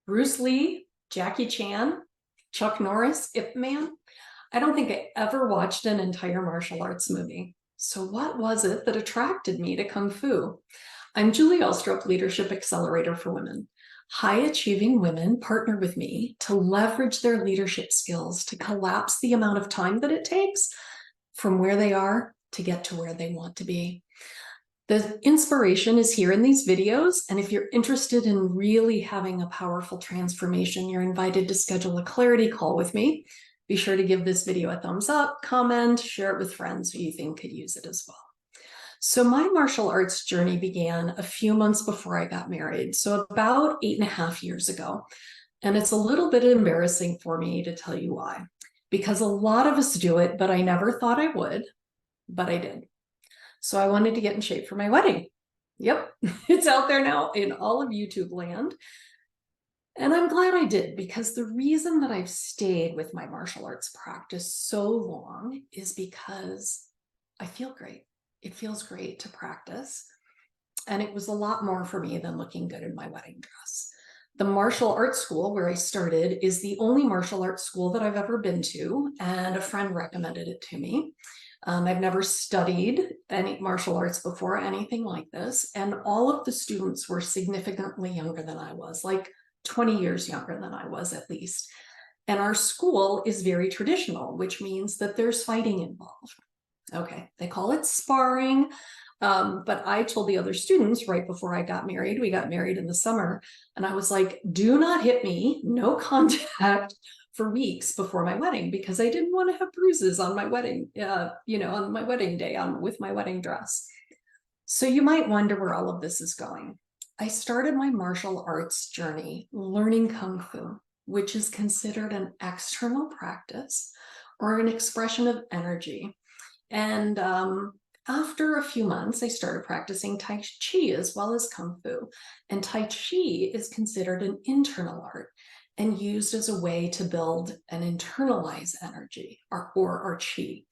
Bruce Lee, Jackie Chan, Chuck Norris, Ip Man. I don't think I ever watched an entire martial arts movie. So what was it that attracted me to Kung Fu? I'm Julie Ulstrup, Leadership Accelerator for Women. High-achieving women partner with me to leverage their leadership skills to collapse the amount of time that it takes from where they are to get to where they want to be. The inspiration is here in these videos, and if you're interested in really having a powerful transformation, you're invited to schedule a clarity call with me. Be sure to give this video a thumbs up, comment, share it with friends who you think could use it as well. So my martial arts journey began a few months before I got married, so about 8.5 years ago. And it's a little bit embarrassing for me to tell you why, because a lot of us do it, but I never thought I would, but I did. So I wanted to get in shape for my wedding. Yep, it's out there now in all of YouTube land. And I'm glad I did, because the reason that I've stayed with my martial arts practice so long is because I feel great. It feels great to practice. And it was a lot more for me than looking good in my wedding dress. The martial arts school where I started is the only martial arts school that I've ever been to, and a friend recommended it to me. I've never studied any martial arts before, anything like this, and all of the students were significantly younger than I was, like 20 years younger than I was at least. And our school is very traditional, which means that there's fighting involved. Okay, they call it sparring, but I told the other students right before I got married, we got married in the summer, and I was like, do not hit me, no contact, for weeks before my wedding, because I didn't want to have bruises on my wedding, on my wedding day with my wedding dress. So you might wonder where all of this is going. I started my martial arts journey learning Kung Fu, which is considered an external practice or an expression of energy. And after a few months, I started practicing Tai Chi as well as Kung Fu. And Tai Chi is considered an internal art and used as a way to build and internalize energy, or chi.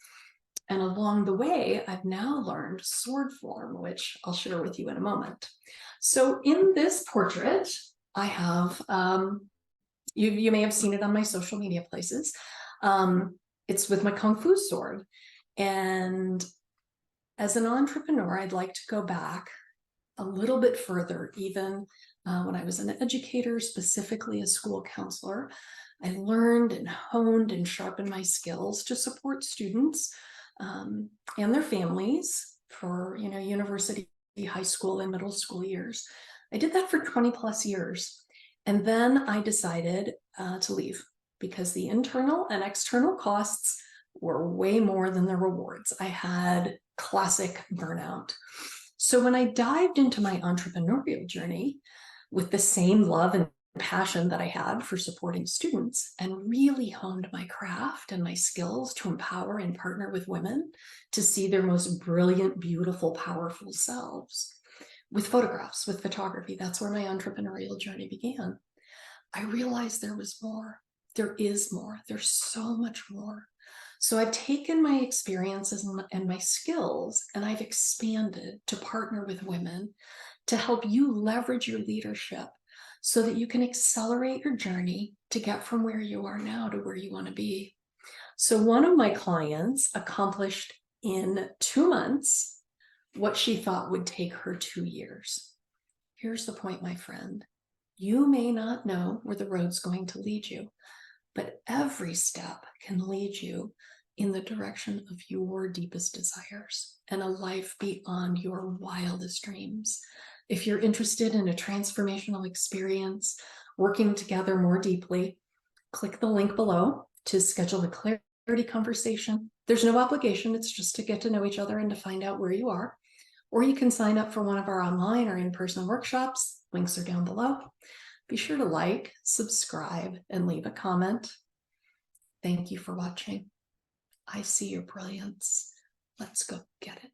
And along the way, I've now learned sword form, which I'll share with you in a moment. So in this portrait, I have, you may have seen it on my social media places. It's with my Kung Fu sword. And as an entrepreneur, I'd like to go back a little bit further, even when I was an educator, specifically a school counselor. I learned and honed and sharpened my skills to support students and their families for university, high school, and middle school years. I did that for 20 plus years. And then I decided to leave because the internal and external costs were way more than the rewards. I had classic burnout. So when I dived into my entrepreneurial journey with the same love and passion that I had for supporting students, and really honed my craft and my skills to empower and partner with women to see their most brilliant, beautiful, powerful selves with photographs, with photography, that's where my entrepreneurial journey began. I realized there was more. There is more. There's so much more. So I've taken my experiences and my skills, and I've expanded to partner with women to help you leverage your leadership so that you can accelerate your journey to get from where you are now to where you want to be. So one of my clients accomplished in 2 months what she thought would take her 2 years. Here's the point, my friend. You may not know where the road's going to lead you, but every step can lead you in the direction of your deepest desires and a life beyond your wildest dreams. If you're interested in a transformational experience, working together more deeply, click the link below to schedule a clarity conversation. There's no obligation, it's just to get to know each other and to find out where you are. Or you can sign up for one of our online or in-person workshops. Links are down below. Be sure to like, subscribe, and leave a comment. Thank you for watching. I see your brilliance. Let's go get it.